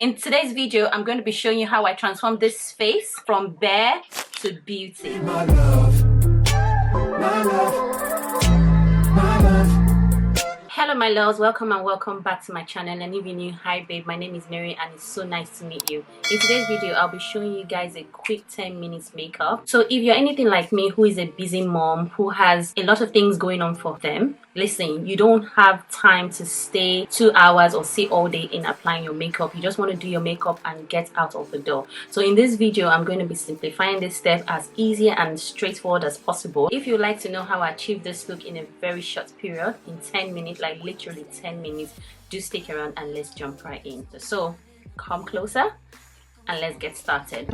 In today's video, I'm going to be showing you how I transformed this face from bare to beauty. My love, my love, my love. Hello my loves, welcome and welcome back to my channel. And if you're new, hi babe, my name is Mary and it's so nice to meet you. In today's video, I'll be showing you guys a quick 10 minutes makeup. So if you're anything like me who is a busy mom who has a lot of things going on for them, listen, you don't have time to stay 2 hours or sit all day in applying your makeup. You just want to do your makeup and get out of the door. So in this video, I'm going to be simplifying this step as easy and straightforward as possible. If you'd like to know how I achieve this look in a very short period, in 10 minutes, like literally 10 minutes, do stick around and let's jump right in. So come closer and let's get started.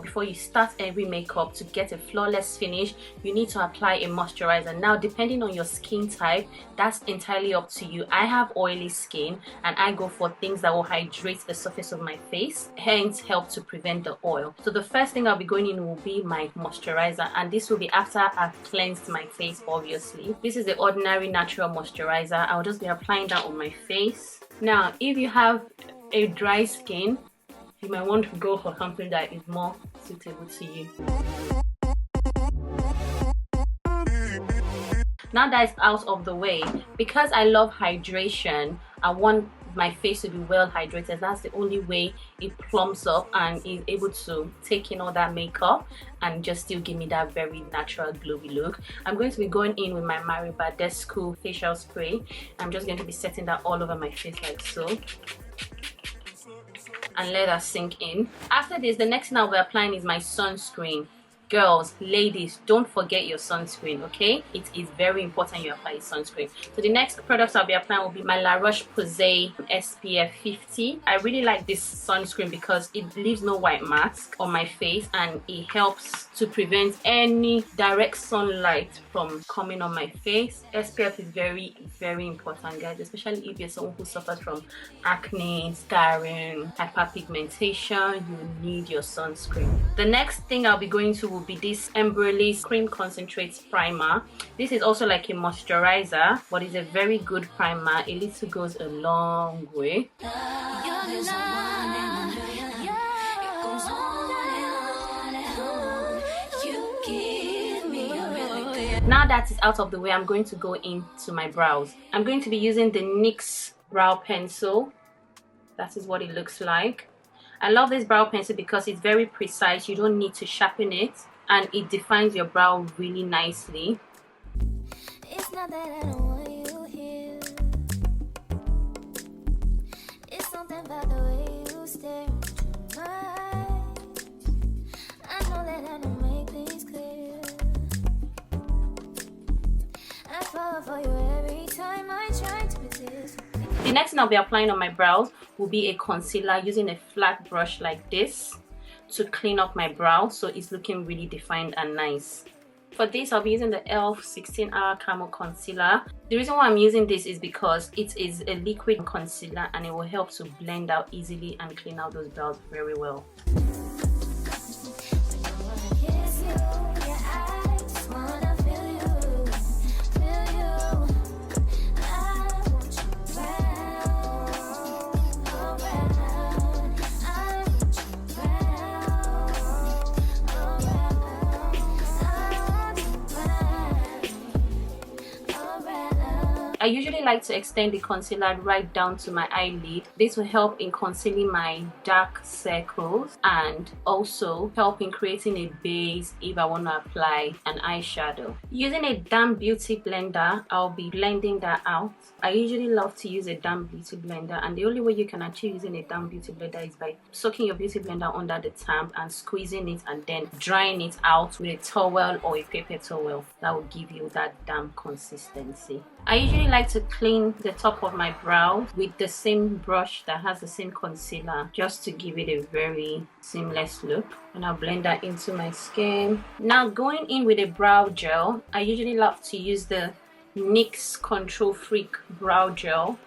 Before you start every makeup, to get a flawless finish, you need to apply a moisturizer. Now, depending on your skin type, that's entirely up to you. I have oily skin and I go for things that will hydrate the surface of my face, hence help to prevent the oil. So the first thing I'll be going in will be my moisturizer, and this will be after I've cleansed my face. Obviously, this is the ordinary natural moisturizer. I'll just be applying that on my face. Now, if you have a dry skin, you might want to go for something that is more suitable to you. Now that it's out of the way, because I love hydration, I want my face to be well hydrated. That's the only way it plumps up and is able to take in all that makeup and just still give me that very natural glowy look. I'm going to be going in with my MAYBELLINE facial spray. I'm just going to be setting that all over my face like so, and let that sink in. After this, the next thing I'll be applying is my sunscreen. Girls, ladies, don't forget your sunscreen, okay? It is very important you apply sunscreen. So the next products I'll be applying will be my La Roche-Posay SPF 50. I really like this sunscreen because it leaves no white mask on my face and it helps to prevent any direct sunlight from coming on my face. SPF is very, very important, guys, especially if you're someone who suffers from acne, scarring, hyperpigmentation. You need your sunscreen. The next thing I'll be going to will be this Mineralize Cream Concentrate Primer. This is also like a moisturizer, but it's a very good primer. A little goes a long way. Now that is out of the way, I'm going to go into my brows. I'm going to be using the NYX brow pencil. That is what it looks like. I love this brow pencil because it's very precise. You don't need to sharpen it and it defines your brow really nicely. It's not that I don't want you here. It's something about the way you stare into my eyes. I know that I don't make things clear. I fall for you every time I try to resist. The next thing I'll be applying on my brows will be a concealer, using a flat brush like this to clean up my brow so it's looking really defined and nice. For this, I'll be using the e.l.f 16-hour Camo Concealer. The reason why I'm using this is because it is a liquid concealer and it will help to blend out easily and clean out those brows very well. I usually like to extend the concealer right down to my eyelid. This will help in concealing my dark circles and also help in creating a base if I want to apply an eyeshadow. Using a damp beauty blender, I'll be blending that out. I usually love to use a damp beauty blender, and the only way you can achieve using a damp beauty blender is by soaking your beauty blender under the tap and squeezing it and then drying it out with a towel or a paper towel. That will give you that damp consistency. I usually like to clean the top of my brow with the same brush that has the same concealer, just to give it a very seamless look, and I'll blend that into my skin. Now, going in with a brow gel, I usually love to use the NYX-CONTROL Freak brow gel.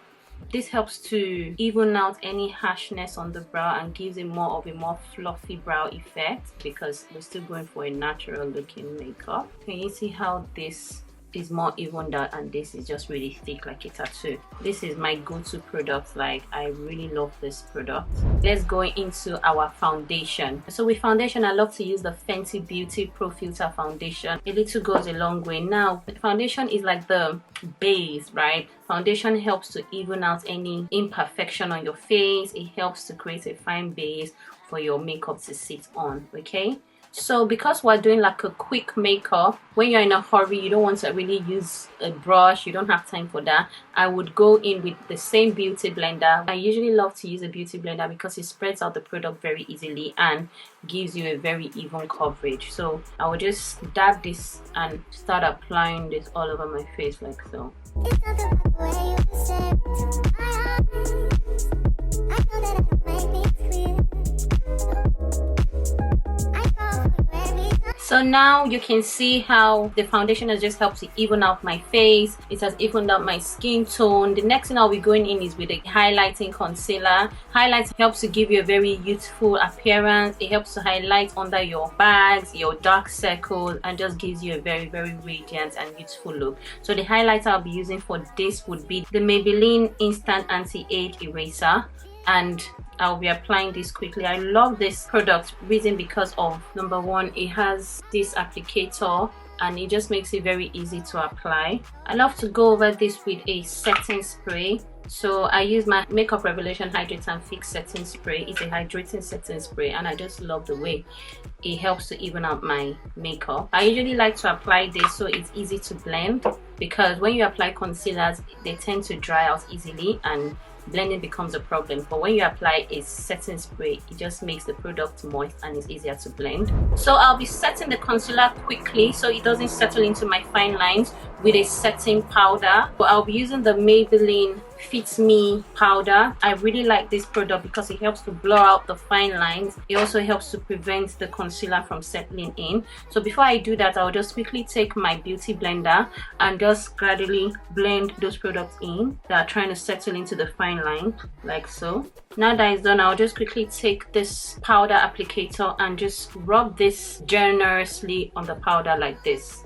This helps to even out any harshness on the brow and gives it more of a more fluffy brow effect, because we're still going for a natural looking makeup. Can you see how this is more evened out, and this is just really thick like a tattoo. This is my go-to product. Like, I really love this product. Let's go into our foundation. So with foundation, I love to use the Fenty Beauty Pro Filter foundation. A little goes a long way. Now, foundation is like the base, right? Foundation helps to even out any imperfection on your face. It helps to create a fine base for your makeup to sit on. Okay, so because we're doing like a quick makeup, when you're in a hurry, you don't want to really use a brush, you don't have time for that, I would go in with the same beauty blender. I usually love to use a beauty blender because it spreads out the product very easily and gives you a very even coverage. So I will just dab this and start applying this all over my face like so. So now you can see how the foundation has just helped to even out my face. It has evened out my skin tone. The next thing I'll be going in is with a highlighting concealer. Highlight helps to give you a very youthful appearance. It helps to highlight under your bags, your dark circles, and just gives you a very radiant and youthful look. So the highlighter I'll be using for this would be the Maybelline Instant Anti-Age Eraser, and I'll be applying this quickly. I love this product reason because of, number one, it has this applicator and it just makes it very easy to apply. I love to go over this with a setting spray. So I use my Makeup Revolution Hydrate and Fix setting spray. It's a hydrating setting spray and I just love the way it helps to even out my makeup. I usually like to apply this so it's easy to blend, because when you apply concealers, they tend to dry out easily and blending becomes a problem. But when you apply a setting spray, it just makes the product moist and it's easier to blend. So I'll be setting the concealer quickly so it doesn't settle into my fine lines with a setting powder. So I'll be using the Maybelline Fit Me powder. I really like this product because it helps to blur out the fine lines. It also helps to prevent the concealer from settling in. So before I do that, I'll just quickly take my beauty blender and just gradually blend those products in that are trying to settle into the fine line like so. Now that is done, I'll just quickly take this powder applicator and just rub this generously on the powder like this.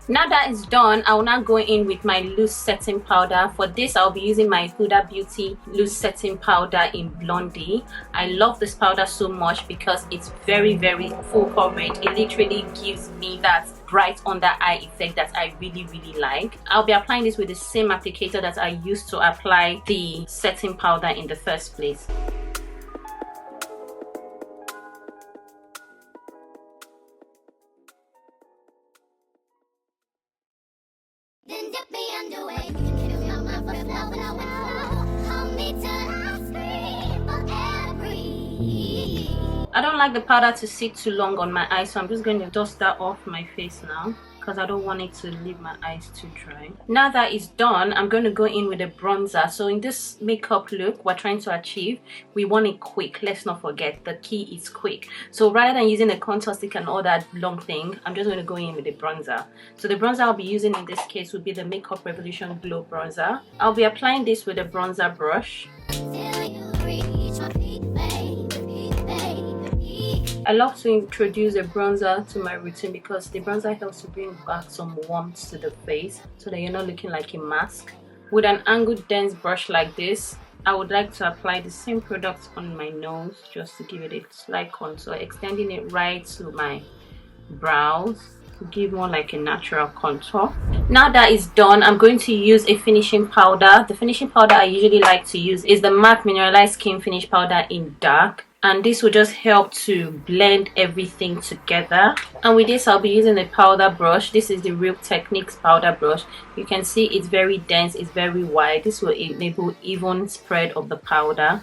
Now that is done, I will now go in with my loose setting powder. For this, I'll be using my Huda Beauty loose setting powder in Blondie. I love this powder so much because it's very full coverage. It literally gives me that bright under eye effect that I really like. I'll be applying this with the same applicator that I used to apply the setting powder in the first place. I don't like the powder to sit too long on my eyes, so I'm just going to dust that off my face now because I don't want it to leave my eyes too dry. Now that it's done, I'm going to go in with a bronzer. So in this makeup look we're trying to achieve, we want it quick. Let's not forget, the key is quick. So rather than using a contour stick and all that long thing, I'm just going to go in with a bronzer. So the bronzer I'll be using in this case would be the Makeup Revolution Glow Bronzer. I'll be applying this with a bronzer brush. I love to introduce a bronzer to my routine because the bronzer helps to bring back some warmth to the face so that you're not looking like a mask. With an angled dense brush like this, I would like to apply the same product on my nose just to give it a slight contour, extending it right to my brows to give more like a natural contour. Now that is done, I'm going to use a finishing powder. The finishing powder I usually like to use is the MAC Mineralize Skinfinish powder in dark. And this will just help to blend everything together. And with this, I'll be using a powder brush. This is the Real Techniques powder brush. You can see it's very dense, it's very wide. This will enable even spread of the powder.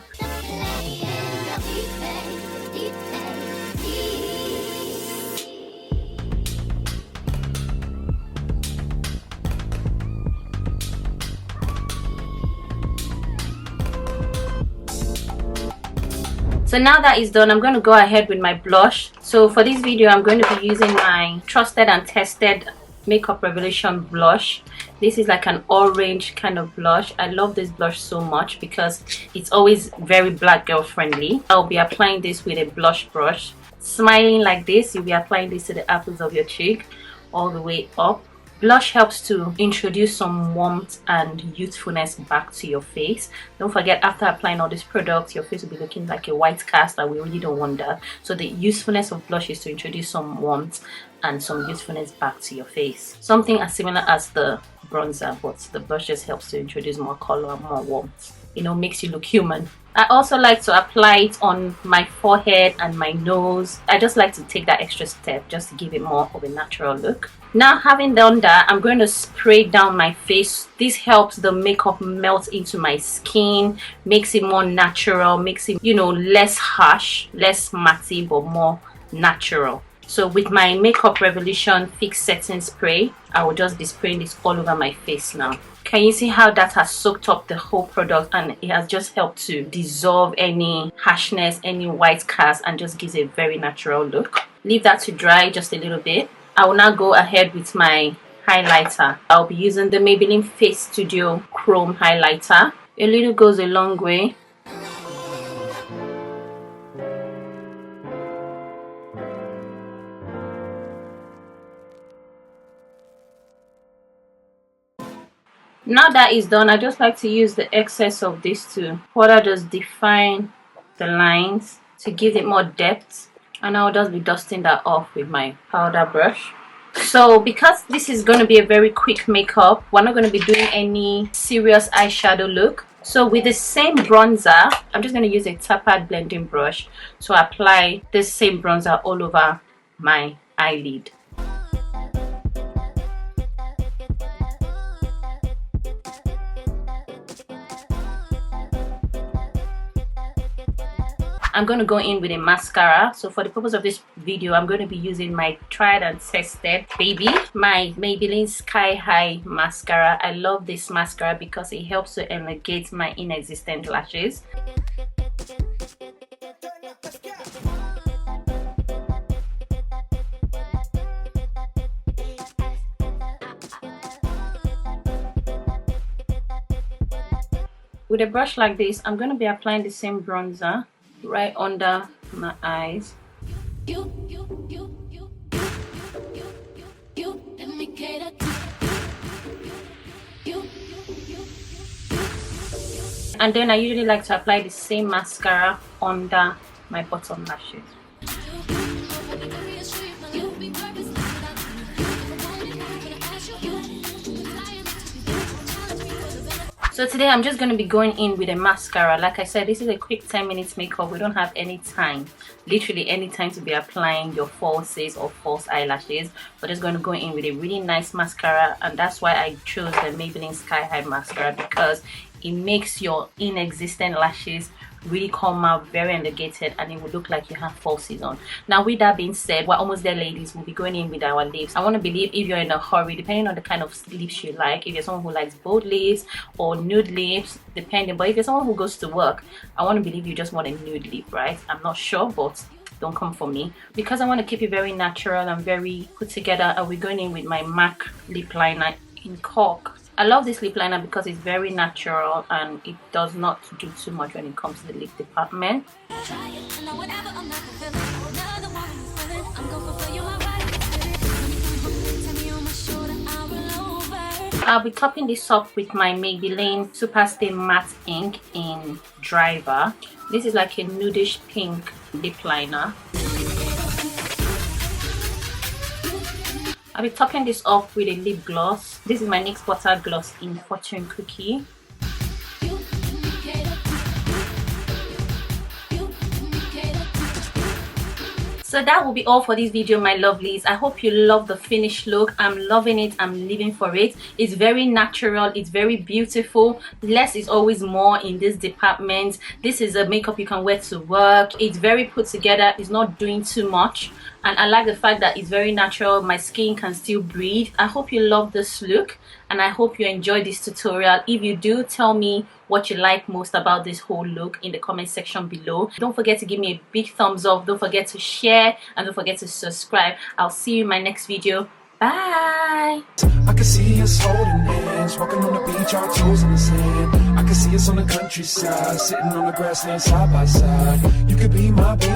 So now that is done, I'm going to go ahead with my blush. So for this video, I'm going to be using my trusted and tested Makeup Revolution blush. This is like an orange kind of blush. I love this blush so much because it's always very black girl friendly. I'll be applying this with a blush brush. Smiling like this, you'll be applying this to the apples of your cheek all the way up. Blush helps to introduce some warmth and youthfulness back to your face. Don't forget, after applying all these products, your face will be looking like a white cast, and we really don't want that. So the usefulness of blush is to introduce some warmth and some youthfulness back to your face. Something as similar as the bronzer, but the blush just helps to introduce more color and more warmth. You know, makes you look human. I also like to apply it on my forehead and my nose. I just like to take that extra step just to give it more of a natural look. Now, having done that, I'm going to spray down my face. This helps the makeup melt into my skin, makes it more natural, makes it, you know, less harsh, less matte, but more natural. So with my Makeup Revolution Fix Setting Spray, I will just be spraying this all over my face now. Can you see how that has soaked up the whole product, and it has just helped to dissolve any harshness, any white cast, and just gives a very natural look. Leave that to dry just a little bit. I will now go ahead with my highlighter. I'll be using the Maybelline Face Studio Chrome highlighter. A little goes a long way. Now that is done, I just like to use the excess of this to further just define the lines to give it more depth, and I'll just be dusting that off with my powder brush. So because this is going to be a very quick makeup, we're not going to be doing any serious eyeshadow look. So with the same bronzer, I'm just going to use a tapered blending brush to apply this same bronzer all over my eyelid. I'm going to go in with a mascara. So for the purpose of this video, I'm going to be using my tried and tested baby, my Maybelline Sky High mascara. I love this mascara because it helps to elongate my inexistent lashes. With a brush like this, I'm going to be applying the same bronzer right under my eyes. And then I usually like to apply the same mascara under my bottom lashes. So today I'm just going to be going in with a mascara. Like I said, this is a quick 10 minutes makeup. We don't have any time, literally any time, to be applying your falsies or false eyelashes. We're just going to go in with a really nice mascara, and that's why I chose the Maybelline Sky High mascara, because it makes your inexistent lashes really come out very elongated, and it will look like you have falsies on. Now with that being said, we're almost there, ladies. We'll be going in with our lips. I want to believe if you're in a hurry, depending on the kind of lips you like, if you're someone who likes bold lips or nude lips, depending, but if you're someone who goes to work, I want to believe you just want a nude lip, right? I'm not sure, but don't come for me, because I want to keep it very natural and very put together. And we're going in with my MAC lip liner in Cork. I love this lip liner because it's very natural and it does not do too much when it comes to the lip department. I'll be topping this up with my Maybelline Superstay Matte Ink in Driver. This is like a nudish pink lip liner. I'll be topping this off with a lip gloss. This is my NYX Butter Gloss in Fortune Cookie. So that will be all for this video, my lovelies. I hope you love the finished look. I'm loving it. I'm living for it. It's very natural. It's very beautiful. Less is always more in this department. This is a makeup you can wear to work. It's very put together. It's not doing too much. And I like the fact that it's very natural. My skin can still breathe. I hope you love this look, and I hope you enjoyed this tutorial. If you do, tell me what you like most about this whole look in the comment section below. Don't forget to give me a big thumbs up. Don't forget to share, and don't forget to subscribe. I'll see you in my next video. Bye. I can see us holding hands, walking on the beach, our toes in the sand. I can see us on the countryside, sitting on the grassland side by side. You could be my baby.